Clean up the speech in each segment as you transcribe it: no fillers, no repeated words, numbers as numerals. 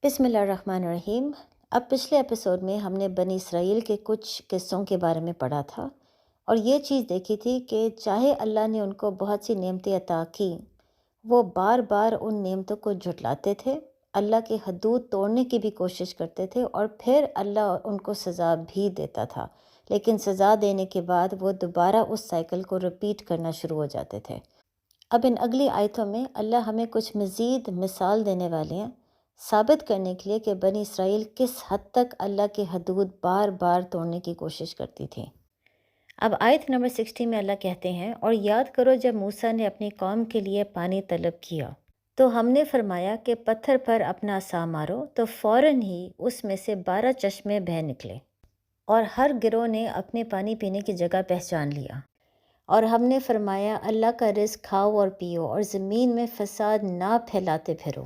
بسم اللہ الرحمن الرحیم۔ اب پچھلے ایپیسوڈ میں ہم نے بنی اسرائیل کے کچھ قصوں کے بارے میں پڑھا تھا اور یہ چیز دیکھی تھی کہ چاہے اللہ نے ان کو بہت سی نعمتیں عطا کی، وہ بار بار ان نعمتوں کو جھٹلاتے تھے، اللہ کے حدود توڑنے کی بھی کوشش کرتے تھے اور پھر اللہ ان کو سزا بھی دیتا تھا، لیکن سزا دینے کے بعد وہ دوبارہ اس سائیکل کو رپیٹ کرنا شروع ہو جاتے تھے۔ اب ان اگلی آیتوں میں اللہ ہمیں کچھ مزید مثال دینے والے ہیں، ثابت کرنے کے لیے کہ بنی اسرائیل کس حد تک اللہ کے حدود بار بار توڑنے کی کوشش کرتی تھی۔ اب آیت نمبر 60 میں اللہ کہتے ہیں، اور یاد کرو جب موسیٰ نے اپنی قوم کے لیے پانی طلب کیا تو ہم نے فرمایا کہ پتھر پر اپنا عصا مارو، تو فوراً ہی اس میں سے 12 چشمے بہہ نکلے، اور ہر گروہ نے اپنے پانی پینے کی جگہ پہچان لیا۔ اور ہم نے فرمایا اللہ کا رزق کھاؤ اور پیو، اور زمین میں فساد نہ پھیلاتے پھرو۔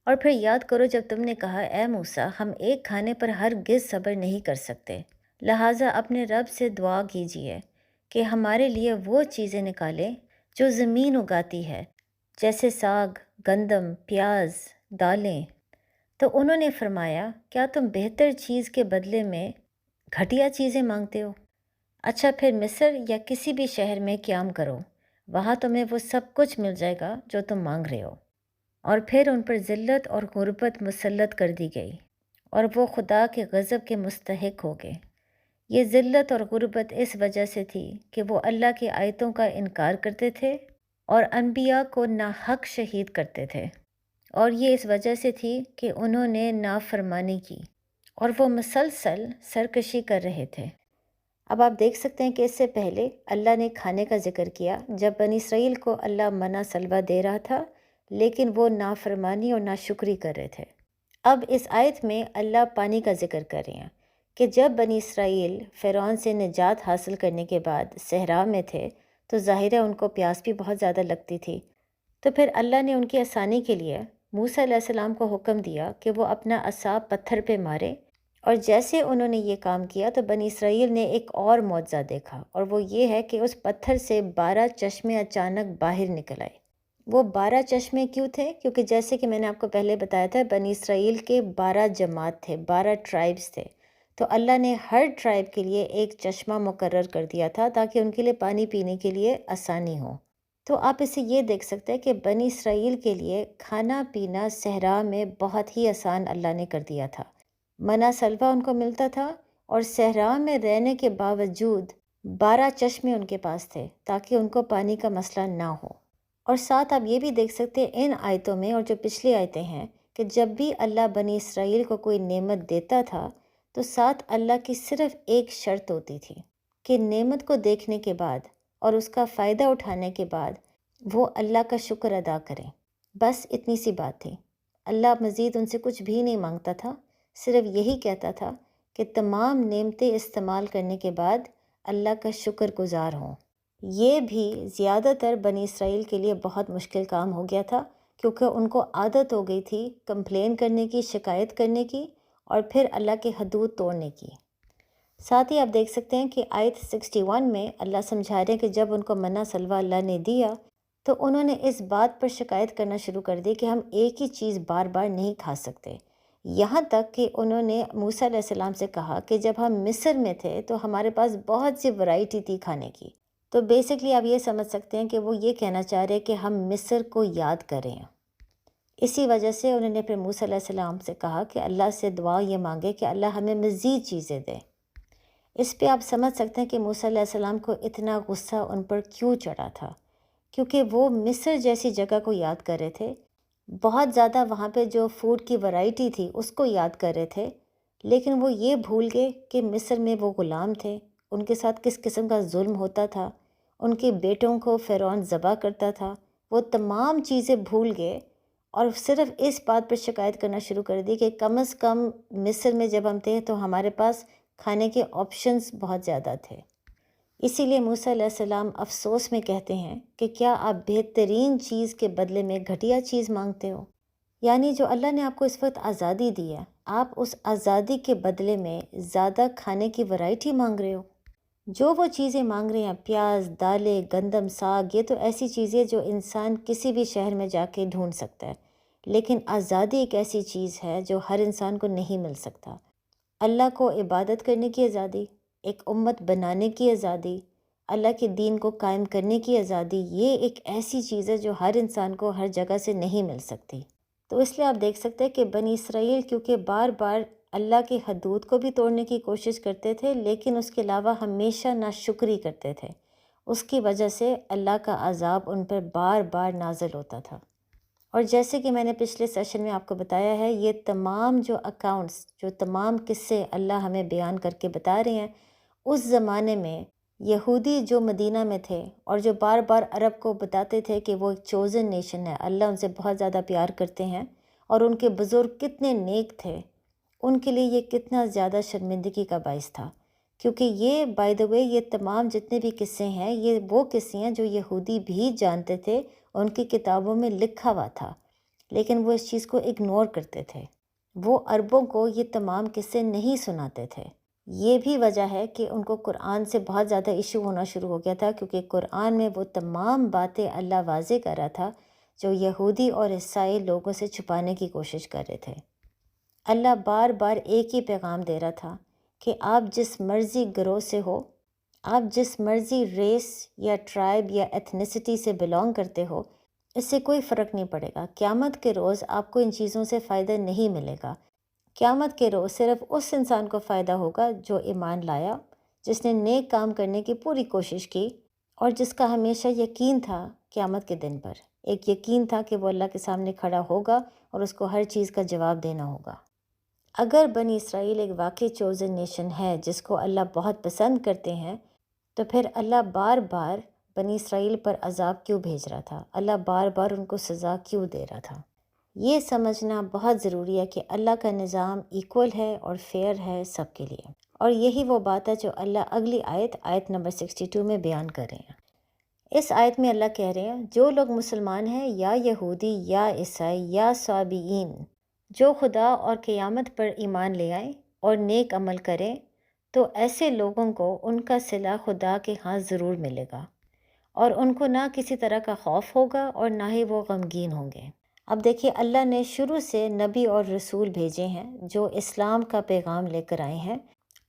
اور پھر یاد کرو جب تم نے کہا اے موسیٰ، ہم ایک کھانے پر ہرگز صبر نہیں کر سکتے، لہٰذا اپنے رب سے دعا کیجیے کہ ہمارے لیے وہ چیزیں نکالے جو زمین اگاتی ہے، جیسے ساگ، گندم، پیاز، دالیں۔ تو انہوں نے فرمایا کیا تم بہتر چیز کے بدلے میں گھٹیا چیزیں مانگتے ہو؟ اچھا پھر مصر یا کسی بھی شہر میں قیام کرو، وہاں تمہیں وہ سب کچھ مل جائے گا جو تم مانگ رہے ہو۔ اور پھر ان پر ذلت اور غربت مسلط کر دی گئی، اور وہ خدا کے غضب کے مستحق ہو گئے۔ یہ ذلت اور غربت اس وجہ سے تھی کہ وہ اللہ کی آیتوں کا انکار کرتے تھے اور انبیاء کو ناحق شہید کرتے تھے، اور یہ اس وجہ سے تھی کہ انہوں نے نافرمانی کی اور وہ مسلسل سرکشی کر رہے تھے۔ اب آپ دیکھ سکتے ہیں کہ اس سے پہلے اللہ نے کھانے کا ذکر کیا جب بنی اسرائیل کو اللہ منہ سلوہ دے رہا تھا، لیکن وہ نافرمانی اور ناشکری کر رہے تھے۔ اب اس آیت میں اللہ پانی کا ذکر کر رہے ہیں کہ جب بنی اسرائیل فرعون سے نجات حاصل کرنے کے بعد صحرا میں تھے تو ظاہر ہے ان کو پیاس بھی بہت زیادہ لگتی تھی، تو پھر اللہ نے ان کی آسانی کے لیے موسیٰ علیہ السلام کو حکم دیا کہ وہ اپنا عصا پتھر پہ مارے، اور جیسے انہوں نے یہ کام کیا تو بنی اسرائیل نے ایک اور معجزہ دیکھا، اور وہ یہ ہے کہ اس پتھر سے 12 چشمے اچانک باہر نکل آئے۔ وہ 12 چشمے کیوں تھے؟ کیونکہ جیسے کہ میں نے آپ کو پہلے بتایا تھا، بنی اسرائیل کے 12 جماعت تھے، 12 ٹرائبز تھے، تو اللہ نے ہر ٹرائب کے لیے ایک چشمہ مقرر کر دیا تھا تاکہ ان کے لیے پانی پینے کے لیے آسانی ہو۔ تو آپ اسے یہ دیکھ سکتے ہیں کہ بنی اسرائیل کے لیے کھانا پینا صحرا میں بہت ہی آسان اللہ نے کر دیا تھا۔ منہ سلوہ ان کو ملتا تھا، اور صحرا میں رہنے کے باوجود 12 چشمے ان کے پاس تھے تاکہ ان کو پانی کا مسئلہ نہ ہو۔ اور ساتھ آپ یہ بھی دیکھ سکتے ہیں ان آیتوں میں اور جو پچھلی آیتیں ہیں کہ جب بھی اللہ بنی اسرائیل کو کوئی نعمت دیتا تھا تو ساتھ اللہ کی صرف ایک شرط ہوتی تھی کہ نعمت کو دیکھنے کے بعد اور اس کا فائدہ اٹھانے کے بعد وہ اللہ کا شکر ادا کریں۔ بس اتنی سی بات تھی۔ اللہ مزید ان سے کچھ بھی نہیں مانگتا تھا، صرف یہی کہتا تھا کہ تمام نعمتیں استعمال کرنے کے بعد اللہ کا شکر گزار ہوں۔ یہ بھی زیادہ تر بنی اسرائیل کے لیے بہت مشکل کام ہو گیا تھا، کیونکہ ان کو عادت ہو گئی تھی کمپلین کرنے کی، شکایت کرنے کی، اور پھر اللہ کے حدود توڑنے کی۔ ساتھ ہی آپ دیکھ سکتے ہیں کہ آیت 61 میں اللہ سمجھا رہے ہیں کہ جب ان کو منہ سلوہ اللہ نے دیا تو انہوں نے اس بات پر شکایت کرنا شروع کر دی کہ ہم ایک ہی چیز بار بار نہیں کھا سکتے، یہاں تک کہ انہوں نے موسیٰ علیہ السلام سے کہا کہ جب ہم مصر میں تھے تو ہمارے پاس بہت سی ورائٹی تھی کھانے کی۔ تو بیسکلی آپ یہ سمجھ سکتے ہیں کہ وہ یہ کہنا چاہ رہے کہ ہم مصر کو یاد کریں۔ اسی وجہ سے انہوں نے پھر موسیٰ علیہ السلام سے کہا کہ اللہ سے دعا یہ مانگے کہ اللہ ہمیں مزید چیزیں دے۔ اس پہ آپ سمجھ سکتے ہیں کہ موسیٰ علیہ السلام کو اتنا غصہ ان پر کیوں چڑھا تھا، کیونکہ وہ مصر جیسی جگہ کو یاد کر رہے تھے، بہت زیادہ وہاں پہ جو فوڈ کی ورائٹی تھی اس کو یاد کر رہے تھے، لیکن وہ یہ بھول گئے کہ مصر میں وہ غلام تھے، ان کے ساتھ کس قسم کا ظلم ہوتا تھا، ان کے بیٹوں کو فرعون ذبح کرتا تھا۔ وہ تمام چیزیں بھول گئے اور صرف اس بات پر شکایت کرنا شروع کر دی کہ کم از کم مصر میں جب ہم تھے تو ہمارے پاس کھانے کے آپشنز بہت زیادہ تھے۔ اسی لیے موسیٰ علیہ السلام افسوس میں کہتے ہیں کہ کیا آپ بہترین چیز کے بدلے میں گھٹیا چیز مانگتے ہو؟ یعنی جو اللہ نے آپ کو اس وقت آزادی دی ہے، آپ اس آزادی کے بدلے میں زیادہ کھانے کی ورائٹی مانگ رہے ہو۔ جو وہ چیزیں مانگ رہے ہیں، پیاز، دالیں، گندم، ساگ، یہ تو ایسی چیزیں جو انسان کسی بھی شہر میں جا کے ڈھونڈ سکتا ہے، لیکن آزادی ایک ایسی چیز ہے جو ہر انسان کو نہیں مل سکتا۔ اللہ کو عبادت کرنے کی آزادی، ایک امت بنانے کی آزادی، اللہ کے دین کو قائم کرنے کی آزادی، یہ ایک ایسی چیز ہے جو ہر انسان کو ہر جگہ سے نہیں مل سکتی۔ تو اس لیے آپ دیکھ سکتے ہیں کہ بنی اسرائیل کیونکہ بار بار اللہ کی حدود کو بھی توڑنے کی کوشش کرتے تھے، لیکن اس کے علاوہ ہمیشہ ناشکری کرتے تھے، اس کی وجہ سے اللہ کا عذاب ان پر بار بار نازل ہوتا تھا۔ اور جیسے کہ میں نے پچھلے سیشن میں آپ کو بتایا ہے، یہ تمام جو اکاؤنٹس، جو تمام قصے اللہ ہمیں بیان کر کے بتا رہے ہیں، اس زمانے میں یہودی جو مدینہ میں تھے اور جو بار بار عرب کو بتاتے تھے کہ وہ ایک چوزن نیشن ہے، اللہ ان سے بہت زیادہ پیار کرتے ہیں اور ان کے بزرگ کتنے نیک تھے، ان کے لیے یہ کتنا زیادہ شرمندگی کا باعث تھا، کیونکہ یہ بائی دا وے یہ تمام جتنے بھی قصے ہیں یہ وہ قصے ہیں جو یہودی بھی جانتے تھے، ان کی کتابوں میں لکھا ہوا تھا، لیکن وہ اس چیز کو اگنور کرتے تھے، وہ عربوں کو یہ تمام قصے نہیں سناتے تھے۔ یہ بھی وجہ ہے کہ ان کو قرآن سے بہت زیادہ ایشو ہونا شروع ہو گیا تھا، کیونکہ قرآن میں وہ تمام باتیں اللہ واضح کر رہا تھا جو یہودی اور عیسائی لوگوں سے چھپانے کی کوشش کر رہے تھے۔ اللہ بار بار ایک ہی پیغام دے رہا تھا کہ آپ جس مرضی گروہ سے ہو، آپ جس مرضی ریس یا ٹرائب یا ایتھنیسٹی سے بلانگ کرتے ہو، اس سے کوئی فرق نہیں پڑے گا، قیامت کے روز آپ کو ان چیزوں سے فائدہ نہیں ملے گا۔ قیامت کے روز صرف اس انسان کو فائدہ ہوگا جو ایمان لایا، جس نے نیک کام کرنے کی پوری کوشش کی اور جس کا ہمیشہ یقین تھا قیامت کے دن پر، ایک یقین تھا کہ وہ اللہ کے سامنے کھڑا ہوگا اور اس کو ہر چیز کا جواب دینا ہوگا۔ اگر بنی اسرائیل ایک واقعی چوزن نیشن ہے جس کو اللہ بہت پسند کرتے ہیں، تو پھر اللہ بار بار بنی اسرائیل پر عذاب کیوں بھیج رہا تھا؟ اللہ بار بار ان کو سزا کیوں دے رہا تھا؟ یہ سمجھنا بہت ضروری ہے کہ اللہ کا نظام ایکول ہے اور فیئر ہے سب کے لیے، اور یہی وہ بات ہے جو اللہ اگلی آیت نمبر 62 میں بیان کر رہے ہیں۔ اس آیت میں اللہ کہہ رہے ہیں، جو لوگ مسلمان ہیں یا یہودی یا عیسائی یا صابئین، جو خدا اور قیامت پر ایمان لے آئیں اور نیک عمل کریں، تو ایسے لوگوں کو ان کا صلہ خدا کے ہاں ضرور ملے گا، اور ان کو نہ کسی طرح کا خوف ہوگا اور نہ ہی وہ غمگین ہوں گے۔ اب دیکھیے، اللہ نے شروع سے نبی اور رسول بھیجے ہیں جو اسلام کا پیغام لے کر آئے ہیں،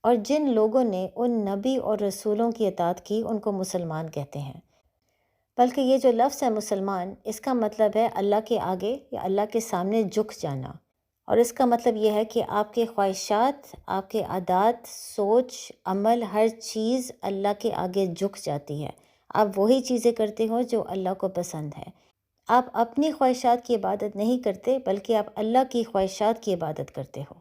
اور جن لوگوں نے ان نبی اور رسولوں کی اطاعت کی ان کو مسلمان کہتے ہیں۔ بلکہ یہ جو لفظ ہے مسلمان، اس کا مطلب ہے اللہ کے آگے یا اللہ کے سامنے جھک جانا، اور اس کا مطلب یہ ہے کہ آپ کے خواہشات، آپ کے عادات، سوچ، عمل، ہر چیز اللہ کے آگے جھک جاتی ہے۔ آپ وہی چیزیں کرتے ہو جو اللہ کو پسند ہے۔ آپ اپنی خواہشات کی عبادت نہیں کرتے، بلکہ آپ اللہ کی خواہشات کی عبادت کرتے ہو۔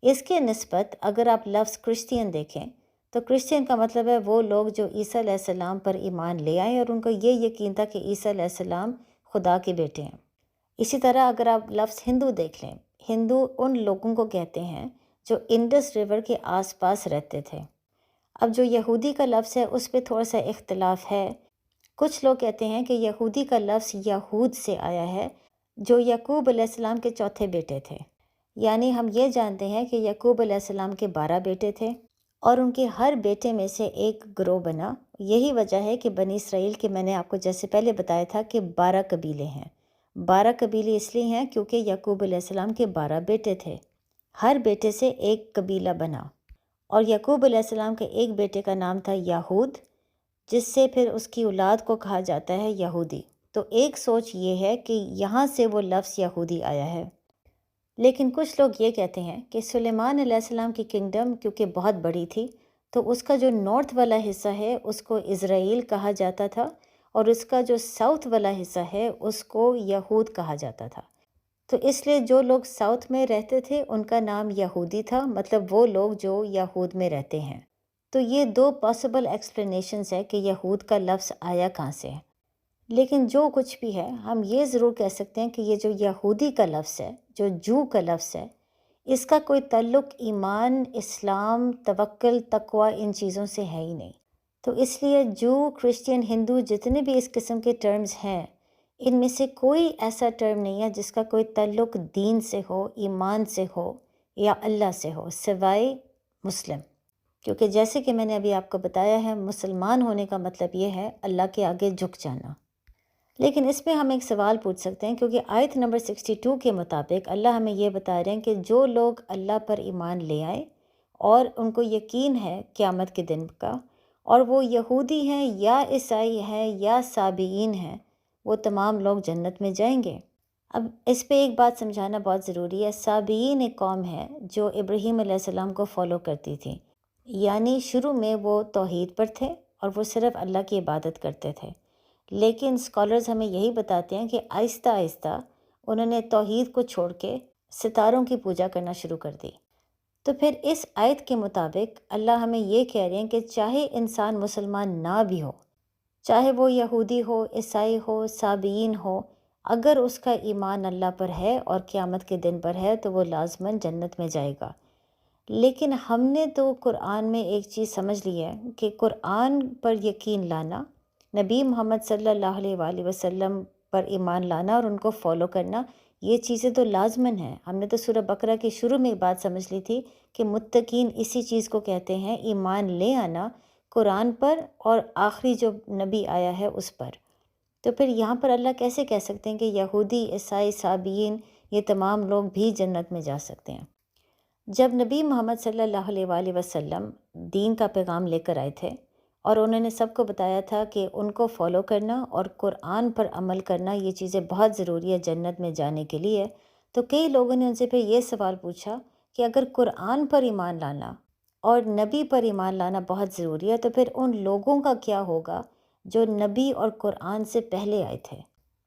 اس کے نسبت اگر آپ لفظ کرسچین دیکھیں تو کرسچین کا مطلب ہے وہ لوگ جو عیسیٰ علیہ السلام پر ایمان لے آئیں اور ان کو یہ یقین تھا کہ عیسیٰ علیہ السلام خدا کے بیٹے ہیں۔ اسی طرح اگر آپ لفظ ہندو دیکھ لیں، ہندو ان لوگوں کو کہتے ہیں جو انڈس ریور کے آس پاس رہتے تھے۔ اب جو یہودی کا لفظ ہے اس پہ تھوڑا سا اختلاف ہے۔ کچھ لوگ کہتے ہیں کہ یہودی کا لفظ یہود سے آیا ہے، جو یعقوب علیہ السلام کے چوتھے بیٹے تھے۔ یعنی ہم یہ جانتے ہیں کہ یعقوب علیہ السلام کے 12 بیٹے تھے اور ان کے ہر بیٹے میں سے ایک گروہ بنا۔ یہی وجہ ہے کہ بنی اسرائیل کے، میں نے آپ کو جیسے پہلے بتایا تھا کہ 12 قبیلے ہیں۔ 12 قبیلے اس لیے ہیں کیونکہ یعقوب علیہ السلام کے 12 بیٹے تھے، ہر بیٹے سے ایک قبیلہ بنا، اور یعقوب علیہ السلام کے ایک بیٹے کا نام تھا یہود، جس سے پھر اس کی اولاد کو کہا جاتا ہے یہودی۔ تو ایک سوچ یہ ہے کہ یہاں سے وہ لفظ یہودی آیا ہے۔ لیکن کچھ لوگ یہ کہتے ہیں کہ سلیمان علیہ السلام کی کنگڈم کیونکہ بہت بڑی تھی، تو اس کا جو نارتھ والا حصہ ہے اس کو اسرائیل کہا جاتا تھا، اور اس کا جو ساؤتھ والا حصہ ہے اس کو یہود کہا جاتا تھا۔ تو اس لیے جو لوگ ساؤتھ میں رہتے تھے ان کا نام یہودی تھا، مطلب وہ لوگ جو یہود میں رہتے ہیں۔ تو یہ 2 پاسبل ایکسپلینیشنز ہے کہ یہود کا لفظ آیا کہاں سے ہے۔ لیکن جو کچھ بھی ہے، ہم یہ ضرور کہہ سکتے ہیں کہ یہ جو یہودی کا لفظ ہے، جو جو کا لفظ ہے، اس کا کوئی تعلق ایمان، اسلام، توکل، تقوی ان چیزوں سے ہے ہی نہیں۔ تو اس لیے جو کرسچین، ہندو، جتنے بھی اس قسم کے ٹرمز ہیں، ان میں سے کوئی ایسا ٹرم نہیں ہے جس کا کوئی تعلق دین سے ہو، ایمان سے ہو یا اللہ سے ہو، سوائے مسلم۔ کیونکہ جیسے کہ میں نے ابھی آپ کو بتایا ہے، مسلمان ہونے کا مطلب یہ ہے اللہ کے آگے جھک جانا۔ لیکن اس میں ہم ایک سوال پوچھ سکتے ہیں، کیونکہ آیت نمبر 62 کے مطابق اللہ ہمیں یہ بتا رہے ہیں کہ جو لوگ اللہ پر ایمان لے آئیں اور ان کو یقین ہے قیامت کے دن کا، اور وہ یہودی ہیں یا عیسائی ہیں یا سابئین ہیں، وہ تمام لوگ جنت میں جائیں گے۔ اب اس پہ ایک بات سمجھانا بہت ضروری ہے۔ سابئین ایک قوم ہے جو ابراہیم علیہ السلام کو فالو کرتی تھی، یعنی شروع میں وہ توحید پر تھے اور وہ صرف اللہ کی عبادت کرتے تھے، لیکن اسکالرز ہمیں یہی بتاتے ہیں کہ آہستہ آہستہ انہوں نے توحید کو چھوڑ کے ستاروں کی پوجا کرنا شروع کر دی۔ تو پھر اس آیت کے مطابق اللہ ہمیں یہ کہہ رہے ہیں کہ چاہے انسان مسلمان نہ بھی ہو، چاہے وہ یہودی ہو، عیسائی ہو، سابئین ہو، اگر اس کا ایمان اللہ پر ہے اور قیامت کے دن پر ہے تو وہ لازماً جنت میں جائے گا۔ لیکن ہم نے تو قرآن میں ایک چیز سمجھ لی ہے کہ قرآن پر یقین لانا، نبی محمد صلی اللہ علیہ وآلہ وسلم پر ایمان لانا اور ان کو فالو کرنا، یہ چیزیں تو لازماً ہیں۔ ہم نے تو سورہ بقرہ کی شروع میں ایک بات سمجھ لی تھی کہ متقین اسی چیز کو کہتے ہیں، ایمان لے آنا قرآن پر اور آخری جو نبی آیا ہے اس پر۔ تو پھر یہاں پر اللہ کیسے کہہ سکتے ہیں کہ یہودی، عیسائی، سابئین یہ تمام لوگ بھی جنت میں جا سکتے ہیں؟ جب نبی محمد صلی اللہ علیہ وآلہ وسلم دین کا پیغام لے کر آئے تھے اور انہوں نے سب کو بتایا تھا کہ ان کو فالو کرنا اور قرآن پر عمل کرنا یہ چیزیں بہت ضروری ہے جنت میں جانے کے لیے، تو کئی لوگوں نے ان سے پھر یہ سوال پوچھا کہ اگر قرآن پر ایمان لانا اور نبی پر ایمان لانا بہت ضروری ہے تو پھر ان لوگوں کا کیا ہوگا جو نبی اور قرآن سے پہلے آئے تھے؟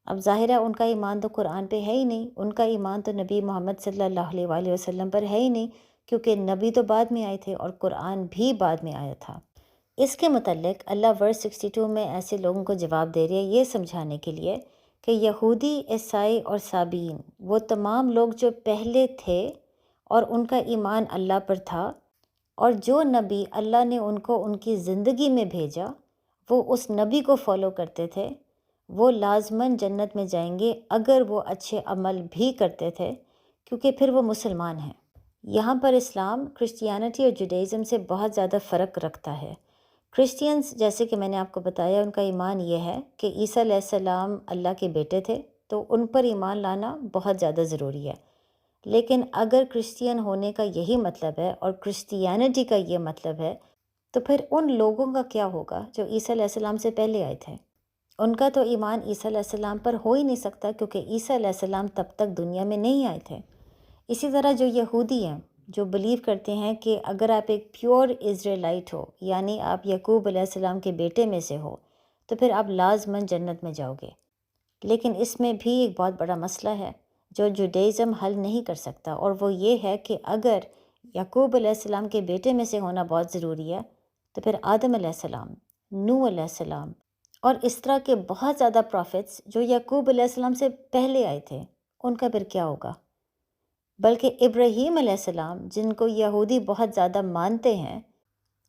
اب ظاہر ہے ان کا ایمان تو قرآن پہ ہے ہی نہیں، ان کا ایمان تو نبی محمد صلی اللہ علیہ وآلہ وسلم پر ہے ہی نہیں، کیونکہ نبی تو بعد میں آئے تھے اور قرآن بھی بعد میں آیا تھا۔ اس کے متعلق اللہ ورس 62 میں ایسے لوگوں کو جواب دے رہے ہیں یہ سمجھانے کے لیے کہ یہودی، عیسائی اور سابئین وہ تمام لوگ جو پہلے تھے اور ان کا ایمان اللہ پر تھا، اور جو نبی اللہ نے ان کو ان کی زندگی میں بھیجا وہ اس نبی کو فالو کرتے تھے، وہ لازماً جنت میں جائیں گے اگر وہ اچھے عمل بھی کرتے تھے، کیونکہ پھر وہ مسلمان ہیں۔ یہاں پر اسلام کرسچیانٹی اور جوڈائزم سے بہت زیادہ فرق رکھتا ہے۔ کرسچینز جیسے کہ میں نے آپ کو بتایا ان کا ایمان یہ ہے کہ عیسیٰ علیہ السلام اللہ کے بیٹے تھے، تو ان پر ایمان لانا بہت زیادہ ضروری ہے۔ لیکن اگر کرسچین ہونے کا یہی مطلب ہے اور کرسچیانٹی کا یہ مطلب ہے تو پھر ان لوگوں کا کیا ہوگا جو عیسیٰ علیہ السلام سے پہلے آئے تھے؟ ان کا تو ایمان عیسیٰ علیہ السلام پر ہو ہی نہیں سکتا، کیونکہ عیسیٰ علیہ السلام تب تک دنیا میں نہیں آئے تھے۔ اسی طرح جو یہودی ہیں جو بلیو کرتے ہیں کہ اگر آپ ایک پیور اسرائیلائٹ ہو، یعنی آپ یعقوب علیہ السلام کے بیٹے میں سے ہو، تو پھر آپ لازماً جنت میں جاؤ گے۔ لیکن اس میں بھی ایک بہت بڑا مسئلہ ہے جو جوڈائزم حل نہیں کر سکتا، اور وہ یہ ہے کہ اگر یعقوب علیہ السلام کے بیٹے میں سے ہونا بہت ضروری ہے تو پھر آدم علیہ السلام، نوح علیہ السلام اور اس طرح کے بہت زیادہ پروفٹس جو یعقوب علیہ السلام سے پہلے آئے تھے، ان کا پھر کیا ہوگا؟ بلکہ ابراہیم علیہ السلام جن کو یہودی بہت زیادہ مانتے ہیں،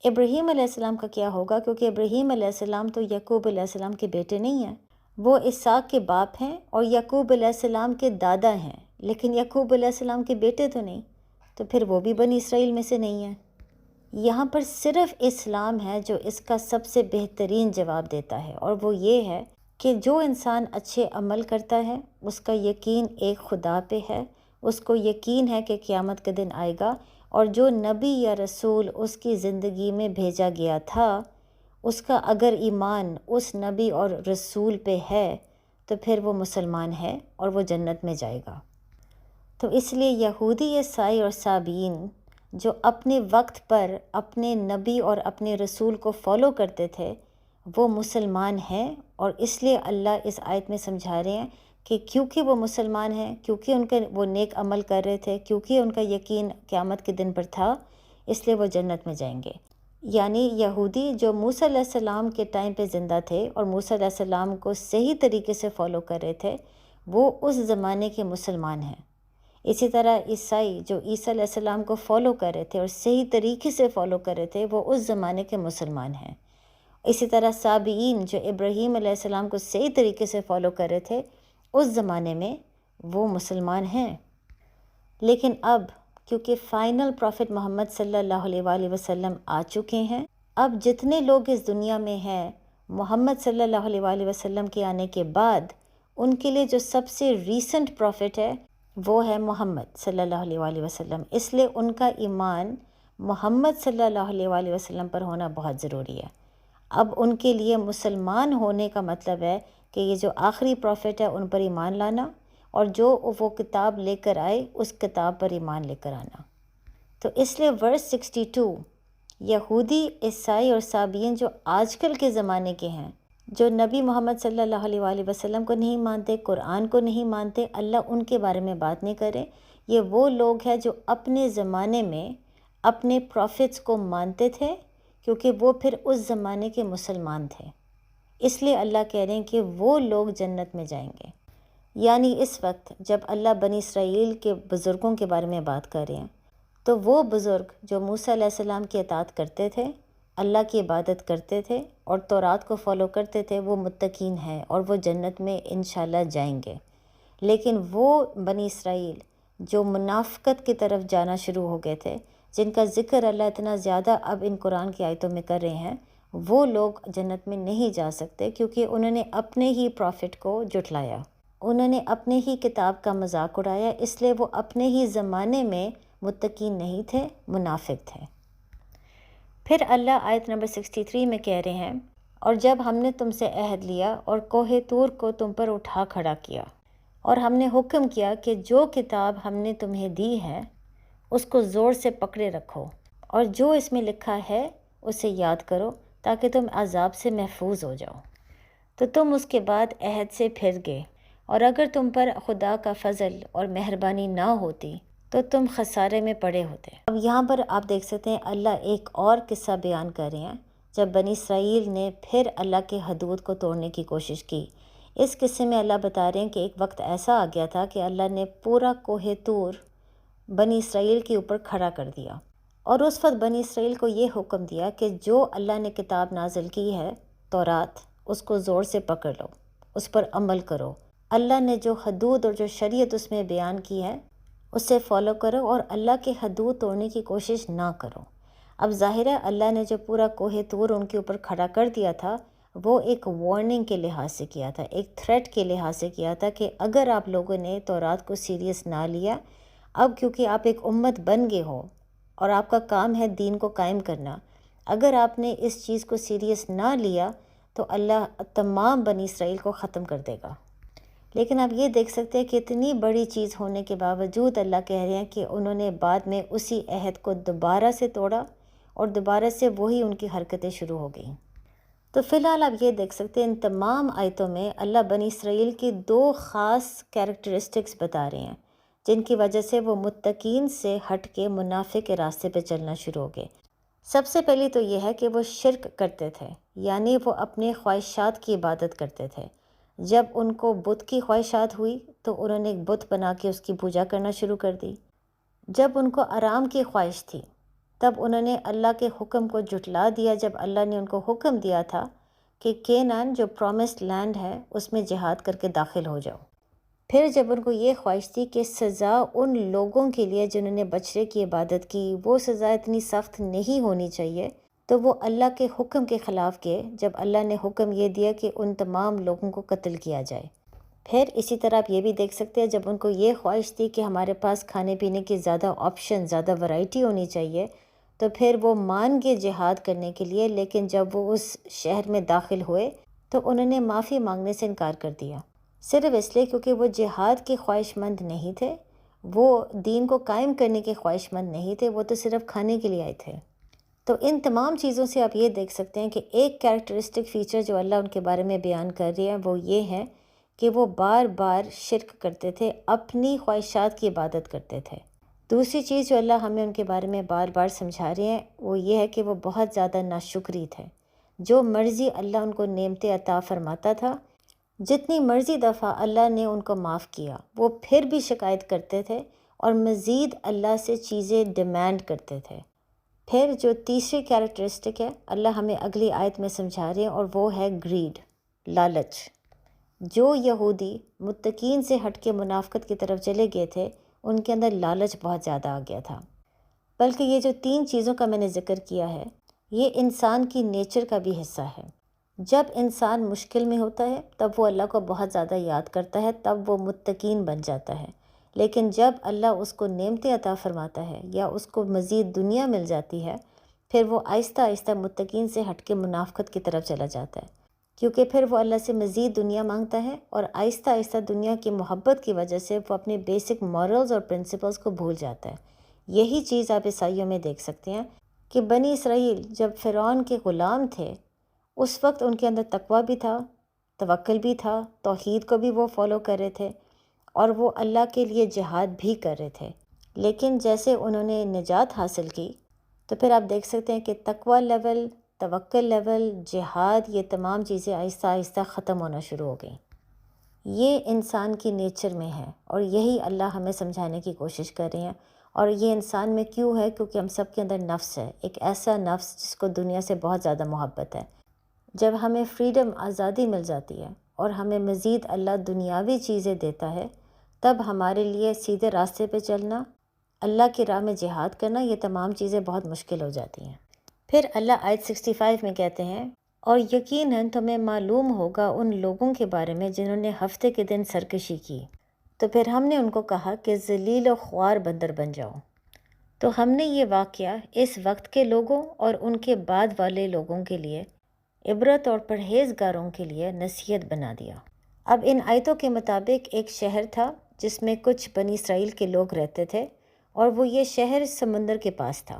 ابراہیم علیہ السلام کا کیا ہوگا؟ کیونکہ ابراہیم علیہ السلام تو یعقوب علیہ السلام کے بیٹے نہیں ہیں، وہ اسحاق کے باپ ہیں اور یعقوب علیہ السلام کے دادا ہیں، لیکن یعقوب علیہ السلام کے بیٹے تو نہیں، تو پھر وہ بھی بنی اسرائیل میں سے نہیں ہیں۔ یہاں پر صرف اسلام ہے جو اس کا سب سے بہترین جواب دیتا ہے، اور وہ یہ ہے کہ جو انسان اچھے عمل کرتا ہے اس کا یقین ایک خدا پہ ہے، اس کو یقین ہے کہ قیامت کا دن آئے گا، اور جو نبی یا رسول اس کی زندگی میں بھیجا گیا تھا اس کا اگر ایمان اس نبی اور رسول پہ ہے تو پھر وہ مسلمان ہے اور وہ جنت میں جائے گا۔ تو اس لیے یہودی، عیسائی اور سابئین جو اپنے وقت پر اپنے نبی اور اپنے رسول کو فالو کرتے تھے وہ مسلمان ہیں، اور اس لیے اللہ اس آیت میں سمجھا رہے ہیں کہ کیونکہ وہ مسلمان ہیں، کیونکہ ان کے وہ نیک عمل کر رہے تھے، کیونکہ ان کا یقین قیامت کے دن پر تھا، اس لیے وہ جنت میں جائیں گے۔ یعنی یہودی جو موسیٰ علیہ السلام کے ٹائم پہ زندہ تھے اور موسیٰ علیہ السلام کو صحیح طریقے سے فالو کر رہے تھے، وہ اس زمانے کے مسلمان ہیں۔ اسی طرح عیسائی جو عیسیٰ علیہ السلام کو فالو کر رہے تھے اور صحیح طریقے سے فالو کر رہے تھے، وہ اس زمانے کے مسلمان ہیں۔ اسی طرح سابئین جو ابراہیم علیہ السلام کو صحیح طریقے سے فالو کر رہے تھے اس زمانے میں، وہ مسلمان ہیں۔ لیکن اب کیونکہ فائنل پروفٹ محمد صلی اللہ علیہ وآلہ وسلم آ چکے ہیں، اب جتنے لوگ اس دنیا میں ہیں محمد صلی اللہ علیہ وآلہ وسلم کے آنے کے بعد ان کے لیے جو سب سے ریسنٹ پروفٹ ہے وہ ہے محمد صلی اللہ علیہ وآلہ وسلم، اس لیے ان کا ایمان محمد صلی اللہ علیہ وآلہ وسلم پر ہونا بہت ضروری ہے۔ اب ان کے لیے مسلمان ہونے کا مطلب ہے کہ یہ جو آخری پروفٹ ہے ان پر ایمان لانا، اور جو وہ کتاب لے کر آئے اس کتاب پر ایمان لے کر آنا۔ تو اس لیے ورس 62 یہودی، عیسائی اور صابئین جو آج کل کے زمانے کے ہیں، جو نبی محمد صلی اللہ علیہ وآلہ وسلم کو نہیں مانتے، قرآن کو نہیں مانتے، اللہ ان کے بارے میں بات نہیں کرے، یہ وہ لوگ ہیں جو اپنے زمانے میں اپنے پروفٹس کو مانتے تھے، کیونکہ وہ پھر اس زمانے کے مسلمان تھے۔ اس لیے اللہ کہہ رہے ہیں کہ وہ لوگ جنت میں جائیں گے۔ یعنی اس وقت جب اللہ بنی اسرائیل کے بزرگوں کے بارے میں بات کر رہے ہیں، تو وہ بزرگ جو موسیٰ علیہ السلام کی اطاعت کرتے تھے، اللہ کی عبادت کرتے تھے اور تورات کو فالو کرتے تھے، وہ متقین ہیں اور وہ جنت میں انشاءاللہ جائیں گے۔ لیکن وہ بنی اسرائیل جو منافقت کی طرف جانا شروع ہو گئے تھے، جن کا ذکر اللہ اتنا زیادہ اب ان قرآن کی آیتوں میں کر رہے ہیں، وہ لوگ جنت میں نہیں جا سکتے، کیونکہ انہوں نے اپنے ہی پروفٹ کو جھٹلایا، انہوں نے اپنے ہی کتاب کا مذاق اڑایا، اس لیے وہ اپنے ہی زمانے میں متقین نہیں تھے، منافق تھے۔ پھر اللہ آیت نمبر 63 میں کہہ رہے ہیں، اور جب ہم نے تم سے عہد لیا اور کوہ طور کو تم پر اٹھا کھڑا کیا، اور ہم نے حکم کیا کہ جو کتاب ہم نے تمہیں دی ہے اس کو زور سے پکڑے رکھو، اور جو اس میں لکھا ہے اسے یاد کرو تاکہ تم عذاب سے محفوظ ہو جاؤ۔ تو تم اس کے بعد عہد سے پھر گئے، اور اگر تم پر خدا کا فضل اور مہربانی نہ ہوتی تو تم خسارے میں پڑے ہوتے۔ اب یہاں پر آپ دیکھ سکتے ہیں اللہ ایک اور قصہ بیان کر رہے ہیں، جب بنی اسرائیل نے پھر اللہ کے حدود کو توڑنے کی کوشش کی۔ اس قصے میں اللہ بتا رہے ہیں کہ ایک وقت ایسا آ گیا تھا کہ اللہ نے پورا کوہ طور بنی اسرائیل کے اوپر کھڑا کر دیا، اور اس وقت بنی اسرائیل کو یہ حکم دیا کہ جو اللہ نے کتاب نازل کی ہے تورات، اس کو زور سے پکڑ لو، اس پر عمل کرو۔ اللہ نے جو حدود اور جو شریعت اس میں بیان کی ہے اسے فالو کرو، اور اللہ کے حدود توڑنے کی کوشش نہ کرو۔ اب ظاہر ہے اللہ نے جو پورا کوہ طور ان کے اوپر کھڑا کر دیا تھا، وہ ایک وارننگ کے لحاظ سے کیا تھا، ایک تھریٹ کے لحاظ سے کیا تھا کہ اگر آپ لوگوں نے تورات کو سیریس نہ لیا، اب کیونکہ آپ ایک امت بن گئے ہو اور آپ کا کام ہے دین کو قائم کرنا، اگر آپ نے اس چیز کو سیریس نہ لیا تو اللہ تمام بنی اسرائیل کو ختم کر دے گا۔ لیکن آپ یہ دیکھ سکتے ہیں کہ اتنی بڑی چیز ہونے کے باوجود اللہ کہہ رہے ہیں کہ انہوں نے بعد میں اسی عہد کو دوبارہ سے توڑا، اور دوبارہ سے وہی ان کی حرکتیں شروع ہو گئیں۔ تو فی الحال آپ یہ دیکھ سکتے ہیں ان تمام آیتوں میں اللہ بنی اسرائیل کی دو خاص کیریکٹرسٹکس بتا رہے ہیں، جن کی وجہ سے وہ متقین سے ہٹ کے منافق کے راستے پہ چلنا شروع ہو گئے۔ سب سے پہلی تو یہ ہے کہ وہ شرک کرتے تھے، یعنی وہ اپنے خواہشات کی عبادت کرتے تھے۔ جب ان کو بت کی خواہشات ہوئی تو انہوں نے ایک بت بنا کے اس کی پوجا کرنا شروع کر دی۔ جب ان کو آرام کی خواہش تھی تب انہوں نے اللہ کے حکم کو جھٹلا دیا، جب اللہ نے ان کو حکم دیا تھا کہ کینان جو پرومسڈ لینڈ ہے اس میں جہاد کر کے داخل ہو جاؤ۔ پھر جب ان کو یہ خواہش تھی کہ سزا ان لوگوں کے لیے جنہوں نے بچڑے کی عبادت کی، وہ سزا اتنی سخت نہیں ہونی چاہیے، تو وہ اللہ کے حکم کے خلاف گئے، جب اللہ نے حکم یہ دیا کہ ان تمام لوگوں کو قتل کیا جائے۔ پھر اسی طرح آپ یہ بھی دیکھ سکتے ہیں جب ان کو یہ خواہش تھی کہ ہمارے پاس کھانے پینے کی زیادہ آپشن، زیادہ ورائٹی ہونی چاہیے، تو پھر وہ مان گئے جہاد کرنے کے لیے، لیکن جب وہ اس شہر میں داخل ہوئے تو انہوں نے معافی مانگنے سے انکار کر دیا، صرف اس لیے کیونکہ وہ جہاد کے خواہش مند نہیں تھے، وہ دین کو قائم کرنے کے خواہش مند نہیں تھے، وہ تو صرف کھانے کے لیے آئے تھے۔ تو ان تمام چیزوں سے آپ یہ دیکھ سکتے ہیں کہ ایک کیریکٹرسٹک فیچر جو اللہ ان کے بارے میں بیان کر رہی ہے وہ یہ ہے کہ وہ بار بار شرک کرتے تھے، اپنی خواہشات کی عبادت کرتے تھے۔ دوسری چیز جو اللہ ہمیں ان کے بارے میں بار بار سمجھا رہے ہیں وہ یہ ہے کہ وہ بہت زیادہ ناشکری تھے۔ جو مرضی اللہ ان کو نعمتیں عطا فرماتا تھا، جتنی مرضی دفعہ اللہ نے ان کو معاف کیا، وہ پھر بھی شکایت کرتے تھے اور مزید اللہ سے چیزیں ڈیمانڈ کرتے تھے۔ پھر جو تیسری کیریکٹرسٹک ہے اللہ ہمیں اگلی آیت میں سمجھا رہے ہیں، اور وہ ہے گریڈ، لالچ۔ جو یہودی متقین سے ہٹ کے منافقت کی طرف چلے گئے تھے، ان کے اندر لالچ بہت زیادہ آ گیا تھا۔ بلکہ یہ جو تین چیزوں کا میں نے ذکر کیا ہے، یہ انسان کی نیچر کا بھی حصہ ہے۔ جب انسان مشکل میں ہوتا ہے تب وہ اللہ کو بہت زیادہ یاد کرتا ہے، تب وہ متقین بن جاتا ہے۔ لیکن جب اللہ اس کو نعمتیں عطا فرماتا ہے یا اس کو مزید دنیا مل جاتی ہے، پھر وہ آہستہ آہستہ متقین سے ہٹ کے منافقت کی طرف چلا جاتا ہے، کیونکہ پھر وہ اللہ سے مزید دنیا مانگتا ہے اور آہستہ آہستہ دنیا کی محبت کی وجہ سے وہ اپنے بیسک مورلز اور پرنسپلز کو بھول جاتا ہے۔ یہی چیز آپ عیسائیوں میں دیکھ سکتے ہیں کہ بنی اسرائیل جب فرعون کے غلام تھے، اس وقت ان کے اندر تقویٰ بھی تھا، توکل بھی تھا، توحید کو بھی وہ فالو کر رہے تھے اور وہ اللہ کے لیے جہاد بھی کر رہے تھے۔ لیکن جیسے انہوں نے نجات حاصل کی تو پھر آپ دیکھ سکتے ہیں کہ تقویٰ لیول، توکل لیول، جہاد، یہ تمام چیزیں آہستہ آہستہ ختم ہونا شروع ہو گئیں۔ یہ انسان کی نیچر میں ہے اور یہی اللہ ہمیں سمجھانے کی کوشش کر رہے ہیں۔ اور یہ انسان میں کیوں ہے؟ کیونکہ ہم سب کے اندر نفس ہے، ایک ایسا نفس جس کو دنیا سے بہت زیادہ محبت ہے۔ جب ہمیں فریڈم، آزادی مل جاتی ہے اور ہمیں مزید اللہ دنیاوی چیزیں دیتا ہے، تب ہمارے لیے سیدھے راستے پہ چلنا، اللہ کی راہ میں جہاد کرنا، یہ تمام چیزیں بہت مشکل ہو جاتی ہیں۔ پھر اللہ آیت 65 میں کہتے ہیں، اور یقیناً تمہیں معلوم ہوگا ان لوگوں کے بارے میں جنہوں نے ہفتے کے دن سرکشی کی، تو پھر ہم نے ان کو کہا کہ ذلیل و خوار بندر بن جاؤ۔ تو ہم نے یہ واقعہ اس وقت کے لوگوں اور ان کے بعد والے لوگوں کے لیے عبرت اور پرہیزگاروں کے لیے نصیحت بنا دیا۔ اب ان آیتوں کے مطابق ایک شہر تھا جس میں کچھ بنی اسرائیل کے لوگ رہتے تھے، اور وہ یہ شہر سمندر کے پاس تھا۔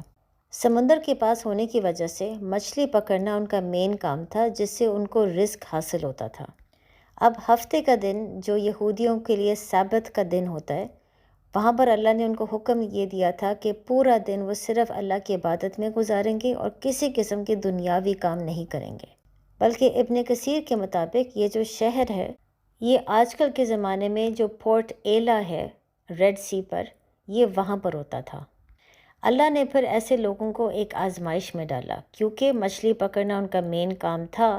سمندر کے پاس ہونے کی وجہ سے مچھلی پکڑنا ان کا مین کام تھا، جس سے ان کو رزق حاصل ہوتا تھا۔ اب ہفتے کا دن جو یہودیوں کے لیے سبت کا دن ہوتا ہے، وہاں پر اللہ نے ان کو حکم یہ دیا تھا کہ پورا دن وہ صرف اللہ کی عبادت میں گزاریں گے اور کسی قسم کے دنیاوی کام نہیں کریں گے۔ بلکہ ابن کثیر کے مطابق یہ جو شہر ہے، یہ آج کل کے زمانے میں جو پورٹ ایلا ہے ریڈ سی پر، یہ وہاں پر ہوتا تھا۔ اللہ نے پھر ایسے لوگوں کو ایک آزمائش میں ڈالا، کیونکہ مچھلی پکڑنا ان کا مین کام تھا۔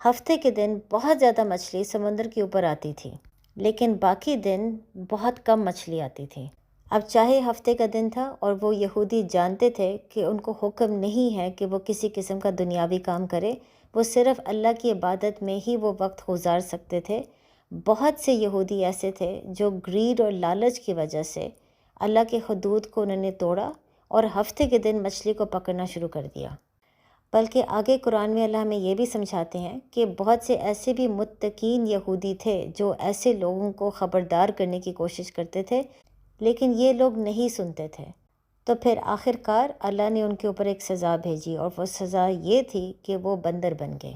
ہفتے کے دن بہت زیادہ مچھلی سمندر کے اوپر آتی تھی، لیکن باقی دن بہت کم مچھلی آتی تھی۔ اب چاہے ہفتے کا دن تھا اور وہ یہودی جانتے تھے کہ ان کو حکم نہیں ہے کہ وہ کسی قسم کا دنیاوی کام کرے، وہ صرف اللہ کی عبادت میں ہی وہ وقت گزار سکتے تھے۔ بہت سے یہودی ایسے تھے جو گریڈ اور لالچ کی وجہ سے اللہ کے حدود کو انہوں نے توڑا اور ہفتے کے دن مچھلی کو پکڑنا شروع کر دیا۔ بلکہ آگے قرآن میں اللہ ہمیں یہ بھی سمجھاتے ہیں کہ بہت سے ایسے بھی متقین یہودی تھے جو ایسے لوگوں کو خبردار کرنے کی کوشش کرتے تھے، لیکن یہ لوگ نہیں سنتے تھے۔ تو پھر آخر کار اللہ نے ان کے اوپر ایک سزا بھیجی، اور وہ سزا یہ تھی کہ وہ بندر بن گئے۔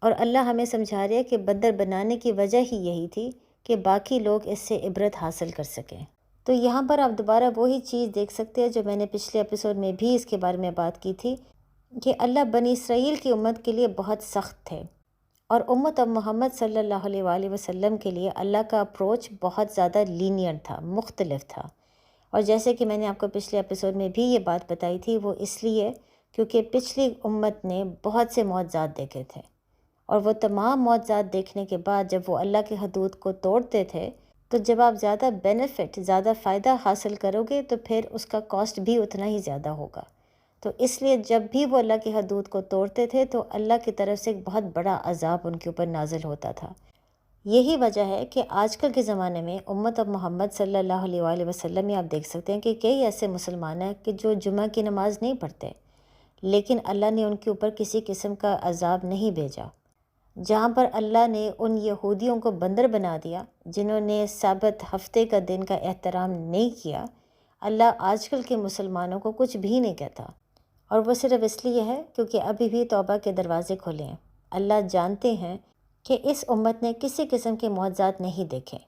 اور اللہ ہمیں سمجھا رہا ہے کہ بندر بنانے کی وجہ ہی یہی تھی کہ باقی لوگ اس سے عبرت حاصل کر سکیں۔ تو یہاں پر آپ دوبارہ وہی چیز دیکھ سکتے ہیں جو میں نے پچھلے ایپیسوڈ میں بھی اس کے بارے میں بات کی تھی، کہ اللہ بنی اسرائیل کی امت کے لیے بہت سخت تھے، اور امت اب محمد صلی اللہ علیہ وآلہ وسلم کے لیے اللہ کا اپروچ بہت زیادہ لینئنٹ تھا، مختلف تھا۔ اور جیسے کہ میں نے آپ کو پچھلے ایپیسوڈ میں بھی یہ بات بتائی تھی، وہ اس لیے کیونکہ پچھلی امت نے بہت سے معجزات دیکھے تھے، اور وہ تمام معجزات دیکھنے کے بعد جب وہ اللہ کے حدود کو توڑتے تھے، تو جب آپ زیادہ بینیفٹ، زیادہ فائدہ حاصل کرو گے تو پھر اس کا کاسٹ بھی اتنا ہی زیادہ ہوگا۔ تو اس لیے جب بھی وہ اللہ کی حدود کو توڑتے تھے تو اللہ کی طرف سے ایک بہت بڑا عذاب ان کے اوپر نازل ہوتا تھا۔ یہی وجہ ہے کہ آج کل کے زمانے میں امت اب محمد صلی اللہ علیہ وآلہ وسلم میں آپ دیکھ سکتے ہیں کہ کئی ایسے مسلمان ہیں کہ جو جمعہ کی نماز نہیں پڑھتے، لیکن اللہ نے ان کے اوپر کسی قسم کا عذاب نہیں بھیجا۔ جہاں پر اللہ نے ان یہودیوں کو بندر بنا دیا جنہوں نے سبت، ہفتے کا دن کا احترام نہیں کیا، اللہ آج کل کے مسلمانوں کو کچھ بھی نہیں کہتا، اور وہ صرف اس لیے ہے کیونکہ ابھی بھی توبہ کے دروازے کھلے ہیں۔ اللہ جانتے ہیں کہ اس امت نے کسی قسم کے معجزات نہیں دیکھے،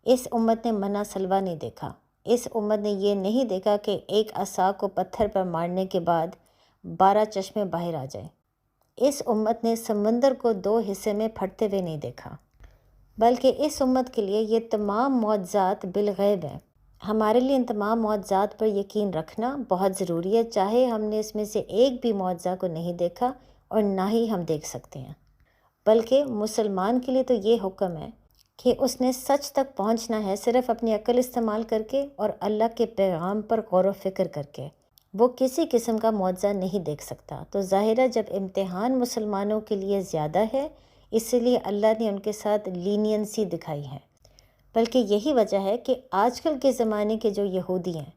اس امت نے منع سلوہ نہیں دیکھا، اس امت نے یہ نہیں دیکھا کہ ایک عصا کو پتھر پر مارنے کے بعد 12 چشمے باہر آ جائیں، اس امت نے سمندر کو 2 حصے میں پھٹتے ہوئے نہیں دیکھا، بلکہ اس امت کے لیے یہ تمام معجزات بالغیب ہیں۔ ہمارے لیے ان تمام معجزات پر یقین رکھنا بہت ضروری ہے، چاہے ہم نے اس میں سے ایک بھی معجزہ کو نہیں دیکھا اور نہ ہی ہم دیکھ سکتے ہیں۔ بلکہ مسلمان کے لیے تو یہ حکم ہے کہ اس نے سچ تک پہنچنا ہے صرف اپنی عقل استعمال کر کے اور اللہ کے پیغام پر غور و فکر کر کے، وہ کسی قسم کا معجزہ نہیں دیکھ سکتا۔ تو ظاہر ہے جب امتحان مسلمانوں کے لیے زیادہ ہے، اس لیے اللہ نے ان کے ساتھ لینینسی دکھائی ہے۔ بلکہ یہی وجہ ہے کہ آج کل کے زمانے کے جو یہودی ہیں،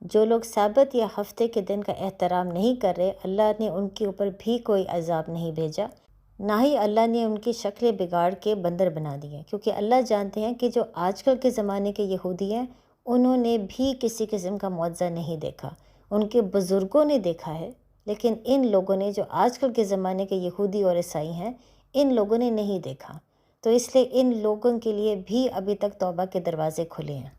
جو لوگ سبت یا ہفتے کے دن کا احترام نہیں کر رہے، اللہ نے ان کے اوپر بھی کوئی عذاب نہیں بھیجا، نہ ہی اللہ نے ان کی شکلیں بگاڑ کے بندر بنا دی ہیں، کیونکہ اللہ جانتے ہیں کہ جو آج کل کے زمانے کے یہودی ہیں انہوں نے بھی کسی قسم کا معجزہ نہیں دیکھا، ان کے بزرگوں نے دیکھا ہے، لیکن ان لوگوں نے جو آج کل کے زمانے کے یہودی اور عیسائی ہیں ان لوگوں نے نہیں دیکھا۔ تو اس لیے ان لوگوں کے لیے بھی ابھی تک توبہ کے دروازے کھلے ہیں۔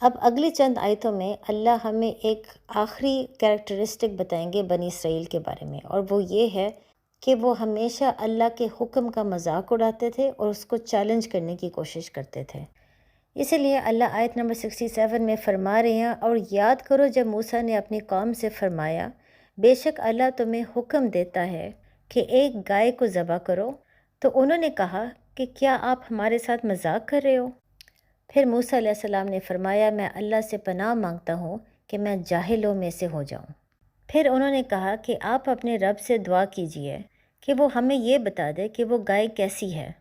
اب اگلی چند آیتوں میں اللہ ہمیں ایک آخری کریکٹرسٹک بتائیں گے بنی اسرائیل کے بارے میں، اور وہ یہ ہے کہ وہ ہمیشہ اللہ کے حکم کا مذاق اڑاتے تھے اور اس کو چیلنج کرنے کی کوشش کرتے تھے۔ اسی لیے اللہ آیت نمبر 67 میں فرما رہے ہیں، اور یاد کرو جب موسیٰ نے اپنی قوم سے فرمایا، بے شک اللہ تمہیں حکم دیتا ہے کہ ایک گائے کو ذبح کرو، تو انہوں نے کہا کہ کیا آپ ہمارے ساتھ مذاق کر رہے ہو؟ پھر موسیٰ علیہ السلام نے فرمایا، میں اللہ سے پناہ مانگتا ہوں کہ میں جاہلوں میں سے ہو جاؤں۔ پھر انہوں نے کہا کہ آپ اپنے رب سے دعا کیجئے کہ وہ ہمیں یہ بتا دے کہ وہ گائے کیسی ہے۔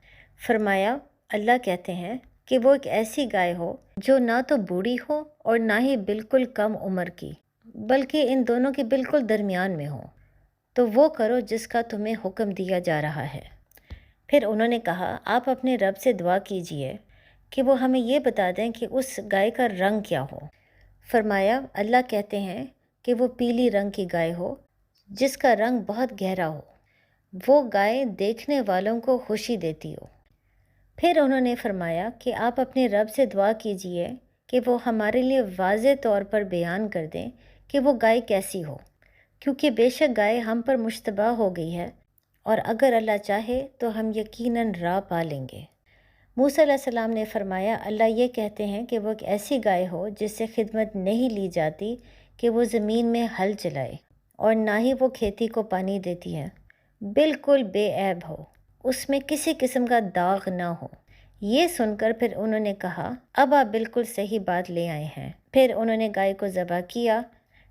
فرمایا، اللہ کہتے ہیں کہ وہ ایک ایسی گائے ہو جو نہ تو بوڑھی ہو اور نہ ہی بالکل کم عمر کی، بلکہ ان دونوں کے بالکل درمیان میں ہو، تو وہ کرو جس کا تمہیں حکم دیا جا رہا ہے۔ پھر انہوں نے کہا، آپ اپنے رب سے دعا کیجئے کہ وہ ہمیں یہ بتا دیں کہ اس گائے کا رنگ کیا ہو۔ فرمایا، اللہ کہتے ہیں کہ وہ پیلی رنگ کی گائے ہو جس کا رنگ بہت گہرا ہو، وہ گائے دیکھنے والوں کو خوشی دیتی ہو۔ پھر انہوں نے فرمایا کہ آپ اپنے رب سے دعا کیجئے کہ وہ ہمارے لیے واضح طور پر بیان کر دیں کہ وہ گائے کیسی ہو، کیونکہ بے شک گائے ہم پر مشتبہ ہو گئی ہے، اور اگر اللہ چاہے تو ہم یقیناً راہ پا لیں گے۔ موسیٰ علیہ السلام نے فرمایا، اللہ یہ کہتے ہیں کہ وہ ایک ایسی گائے ہو جس سے خدمت نہیں لی جاتی کہ وہ زمین میں ہل چلائے، اور نہ ہی وہ کھیتی کو پانی دیتی ہے، بالکل بے عیب ہو، اس میں کسی قسم کا داغ نہ ہو۔ یہ سن کر پھر انہوں نے کہا، اب آپ بالکل صحیح بات لے آئے ہیں۔ پھر انہوں نے گائے کو ذبح کیا،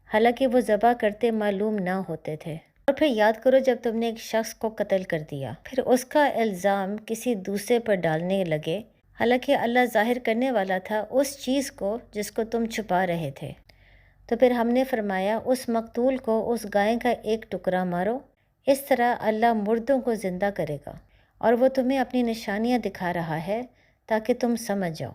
حالانکہ وہ ذبح کرتے معلوم نہ ہوتے تھے۔ اور پھر یاد کرو جب تم نے ایک شخص کو قتل کر دیا، پھر اس کا الزام کسی دوسرے پر ڈالنے لگے، حالانکہ اللہ ظاہر کرنے والا تھا اس چیز کو جس کو تم چھپا رہے تھے۔ تو پھر ہم نے فرمایا، اس مقتول کو اس گائے کا ایک ٹکڑا مارو، اس طرح اللہ مردوں کو زندہ کرے گا، اور وہ تمہیں اپنی نشانیاں دکھا رہا ہے تاکہ تم سمجھ جاؤ۔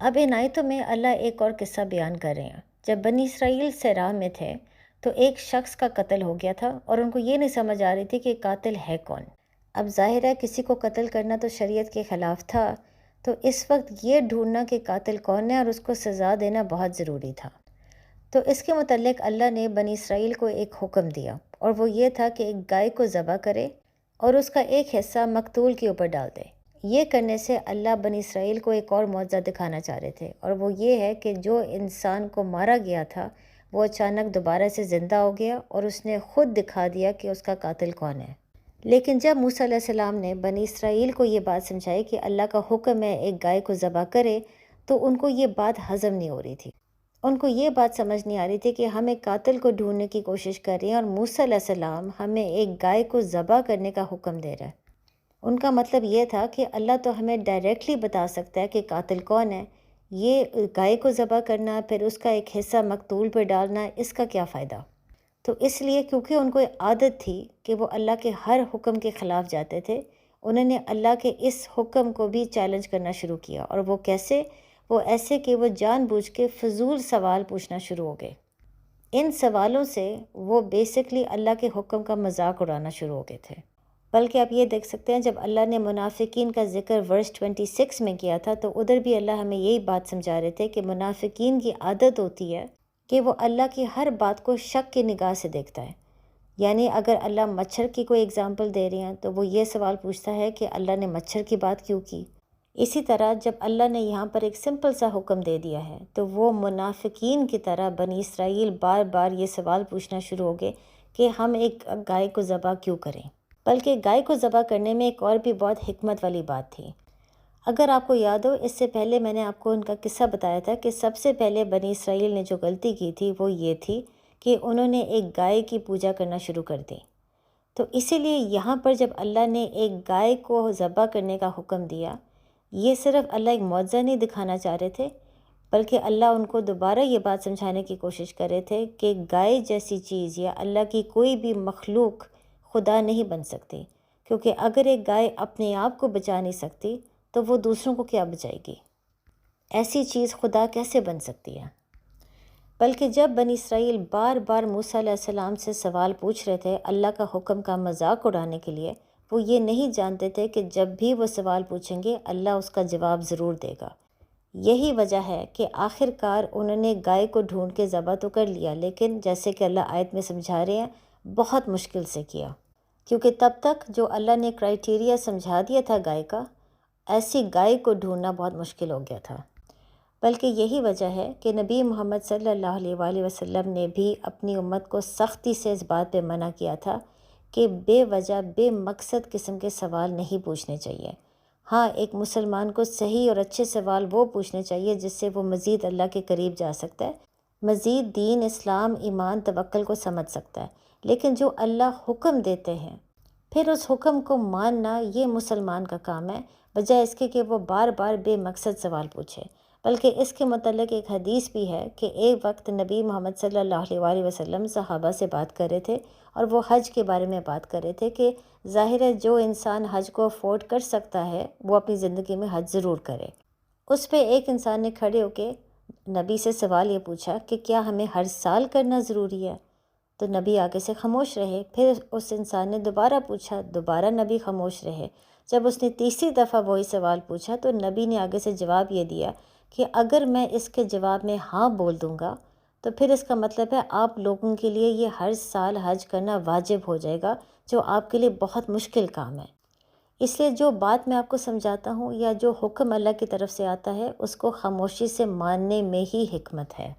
اب ان آیتوں میں اللہ ایک اور قصہ بیان کر رہے ہیں۔ جب بنی اسرائیل صحرا میں تھے تو ایک شخص کا قتل ہو گیا تھا، اور ان کو یہ نہیں سمجھ آ رہی تھی کہ قاتل ہے کون۔ اب ظاہر ہے کسی کو قتل کرنا تو شریعت کے خلاف تھا، تو اس وقت یہ ڈھونڈنا کہ قاتل کون ہے اور اس کو سزا دینا بہت ضروری تھا۔ تو اس کے متعلق اللہ نے بنی اسرائیل کو ایک حکم دیا، اور وہ یہ تھا کہ ایک گائے کو ذبح کرے اور اس کا ایک حصہ مقتول کے اوپر ڈال دے۔ یہ کرنے سے اللہ بنی اسرائیل کو ایک اور معجزہ دکھانا چاہ رہے تھے، اور وہ یہ ہے کہ جو انسان کو مارا گیا تھا وہ اچانک دوبارہ سے زندہ ہو گیا، اور اس نے خود دکھا دیا کہ اس کا قاتل کون ہے۔ لیکن جب موسیٰ علیہ السلام نے بنی اسرائیل کو یہ بات سمجھائی کہ اللہ کا حکم ہے ایک گائے کو ذبح کرے، تو ان کو یہ بات ہضم نہیں ہو رہی تھی۔ ان کو یہ بات سمجھ نہیں آ رہی تھی کہ ہم ایک قاتل کو ڈھونڈنے کی کوشش کر رہے ہیں، اور موسیٰ علیہ السلام ہمیں ایک گائے کو ذبح کرنے کا حکم دے رہا ہے۔ ان کا مطلب یہ تھا کہ اللہ تو ہمیں ڈائریکٹلی بتا سکتا ہے کہ قاتل کون ہے، یہ گائے کو ذبح کرنا پھر اس کا ایک حصہ مقتول پہ ڈالنا، اس کا کیا فائدہ؟ تو اس لیے کیونکہ ان کو عادت تھی کہ وہ اللہ کے ہر حکم کے خلاف جاتے تھے، انہوں نے اللہ کے اس حکم کو بھی چیلنج کرنا شروع کیا۔ اور وہ کیسے؟ وہ ایسے کہ وہ جان بوجھ کے فضول سوال پوچھنا شروع ہو گئے۔ ان سوالوں سے وہ بیسکلی اللہ کے حکم کا مذاق اڑانا شروع ہو گئے تھے۔ بلکہ آپ یہ دیکھ سکتے ہیں جب اللہ نے منافقین کا ذکر ورس 26 میں کیا تھا، تو ادھر بھی اللہ ہمیں یہی بات سمجھا رہے تھے کہ منافقین کی عادت ہوتی ہے کہ وہ اللہ کی ہر بات کو شک کی نگاہ سے دیکھتا ہے۔ یعنی اگر اللہ مچھر کی کوئی اگزامپل دے رہے ہیں تو وہ یہ سوال پوچھتا ہے کہ اللہ نے مچھر کی بات کیوں کی۔ اسی طرح جب اللہ نے یہاں پر ایک سمپل سا حکم دے دیا ہے تو وہ منافقین کی طرح بنی اسرائیل بار بار یہ سوال پوچھنا شروع ہو گئے کہ ہم ایک گائے کو ذبح کیوں کریں۔ بلکہ گائے کو ذبح کرنے میں ایک اور بھی بہت حکمت والی بات تھی۔ اگر آپ کو یاد ہو، اس سے پہلے میں نے آپ کو ان کا قصہ بتایا تھا کہ سب سے پہلے بنی اسرائیل نے جو غلطی کی تھی وہ یہ تھی کہ انہوں نے ایک گائے کی پوجا کرنا شروع کر دی۔ تو اسی لیے یہاں پر جب اللہ نے ایک گائے کو ذبح کرنے کا حکم دیا، یہ صرف اللہ ایک معجزہ نہیں دکھانا چاہ رہے تھے، بلکہ اللہ ان کو دوبارہ یہ بات سمجھانے کی کوشش کر رہے تھے کہ گائے جیسی چیز یا اللہ کی کوئی بھی مخلوق خدا نہیں بن سکتی، کیونکہ اگر ایک گائے اپنے آپ کو بچا نہیں سکتی تو وہ دوسروں کو کیا بچائے گی؟ ایسی چیز خدا کیسے بن سکتی ہے؟ بلکہ جب بنی اسرائیل بار بار موسیٰ علیہ السلام سے سوال پوچھ رہے تھے اللہ کا حکم کا مذاق اڑانے کے لیے، وہ یہ نہیں جانتے تھے کہ جب بھی وہ سوال پوچھیں گے اللہ اس کا جواب ضرور دے گا۔ یہی وجہ ہے کہ آخر کار انہوں نے گائے کو ڈھونڈ کے ذبح تو کر لیا، لیکن جیسے کہ اللہ آیت میں سمجھا رہے ہیں بہت مشکل سے کیا، کیونکہ تب تک جو اللہ نے کرائیٹیریا سمجھا دیا تھا گائے کا، ایسی گائے کو ڈھونڈنا بہت مشکل ہو گیا تھا۔ بلکہ یہی وجہ ہے کہ نبی محمد صلی اللہ علیہ وآلہ وسلم نے بھی اپنی امت کو سختی سے اس بات پہ منع کیا تھا کہ بے وجہ بے مقصد قسم کے سوال نہیں پوچھنے چاہیے۔ ہاں، ایک مسلمان کو صحیح اور اچھے سوال وہ پوچھنے چاہیے جس سے وہ مزید اللہ کے قریب جا سکتا ہے، مزید دین، اسلام، ایمان، توکل کو سمجھ سکتا ہے، لیکن جو اللہ حکم دیتے ہیں پھر اس حکم کو ماننا یہ مسلمان کا کام ہے، بجائے اس کے کہ وہ بار بار بے مقصد سوال پوچھے۔ بلکہ اس کے متعلق ایک حدیث بھی ہے کہ ایک وقت نبی محمد صلی اللہ علیہ وآلہ وسلم صحابہ سے بات کر رہے تھے اور وہ حج کے بارے میں بات کر رہے تھے کہ ظاہر ہے جو انسان حج کو افورڈ کر سکتا ہے وہ اپنی زندگی میں حج ضرور کرے۔ اس پہ ایک انسان نے کھڑے ہو کے نبی سے سوال یہ پوچھا کہ کیا ہمیں ہر سال کرنا ضروری ہے؟ تو نبی آگے سے خاموش رہے۔ پھر اس انسان نے دوبارہ پوچھا، دوبارہ نبی خاموش رہے۔ جب اس نے تیسری دفعہ وہی سوال پوچھا تو نبی نے آگے سے جواب یہ دیا کہ اگر میں اس کے جواب میں ہاں بول دوں گا تو پھر اس کا مطلب ہے آپ لوگوں کے لیے یہ ہر سال حج کرنا واجب ہو جائے گا، جو آپ کے لیے بہت مشکل کام ہے۔ اس لیے جو بات میں آپ کو سمجھاتا ہوں یا جو حکم اللہ کی طرف سے آتا ہے اس کو خاموشی سے ماننے میں ہی حکمت ہے۔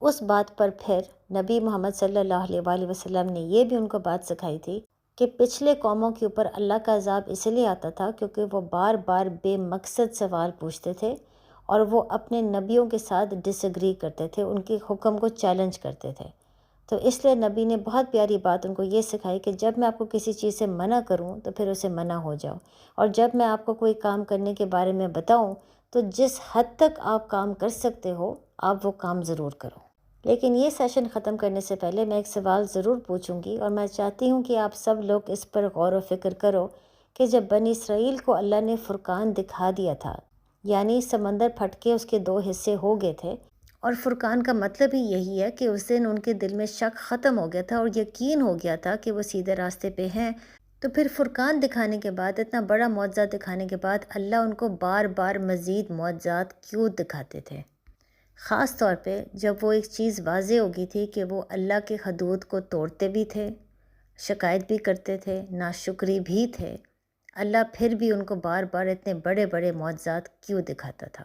اس بات پر پھر نبی محمد صلی اللہ علیہ وآلہ وسلم نے یہ بھی ان کو بات سکھائی تھی کہ پچھلے قوموں کے اوپر اللہ کا عذاب اس لیے آتا تھا کیونکہ وہ بار بار بے مقصد سوال پوچھتے تھے اور وہ اپنے نبیوں کے ساتھ ڈس ایگری کرتے تھے، ان کے حکم کو چیلنج کرتے تھے۔ تو اس لیے نبی نے بہت پیاری بات ان کو یہ سکھائی کہ جب میں آپ کو کسی چیز سے منع کروں تو پھر اسے منع ہو جاؤ، اور جب میں آپ کو کوئی کام کرنے کے بارے میں بتاؤں تو جس حد تک آپ کام کر سکتے ہو آپ وہ کام ضرور کرو۔ لیکن یہ سیشن ختم کرنے سے پہلے میں ایک سوال ضرور پوچھوں گی، اور میں چاہتی ہوں کہ آپ سب لوگ اس پر غور و فکر کرو کہ جب بنی اسرائیل کو اللہ نے فرقان دکھا دیا تھا، یعنی سمندر پھٹ کے اس کے دو حصے ہو گئے تھے، اور فرقان کا مطلب ہی یہی ہے کہ اس دن ان کے دل میں شک ختم ہو گیا تھا اور یقین ہو گیا تھا کہ وہ سیدھے راستے پہ ہیں، تو پھر فرقان دکھانے کے بعد، اتنا بڑا معجزہ دکھانے کے بعد اللہ ان کو بار بار مزید معجزات کیوں دکھاتے تھے؟ خاص طور پہ جب وہ ایک چیز واضح ہو گئی تھی کہ وہ اللہ کے حدود کو توڑتے بھی تھے، شکایت بھی کرتے تھے، ناشکری بھی تھے، اللہ پھر بھی ان کو بار بار اتنے بڑے بڑے معجزات کیوں دکھاتا تھا؟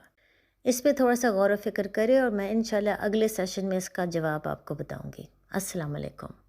اس پہ تھوڑا سا غور و فکر کرے، اور میں انشاءاللہ اگلے سیشن میں اس کا جواب آپ کو بتاؤں گی۔ السلام علیکم۔